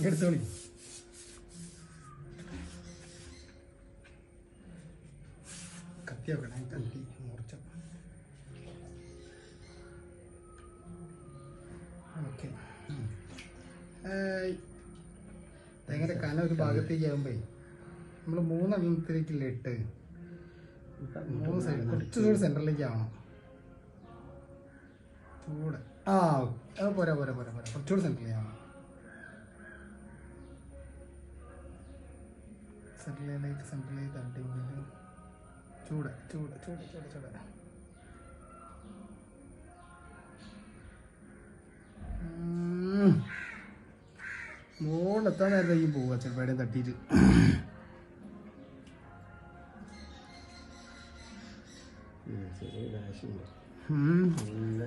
എടുത്തോളി. കത്തി വെക്കണേ, കത്തി മുറിച്ച. ഓക്കെ. തേങ്ങയുടെ കന ഒരു ഭാഗത്തേക്ക് ആകുമ്പോ നമ്മൾ 3 എണ്ണത്തിലേക്കില്ല ഇട്ട് 3 സൈഡ് കുറച്ചുകൂടി സെന്ററിലേക്ക് ആവണം. ചൂട് അത് പോരാ കുറച്ചുകൂടി സെന്ററിലേക്ക് ആവണം. സെന്ററിലേക്ക് തട്ടിയെങ്കിൽ ചൂട്. മോളെത്താൻ നേരത്തേക്കും പോവുക ചിലപ്പോൾ എവിടെയും തട്ടിയിട്ട്. നല്ല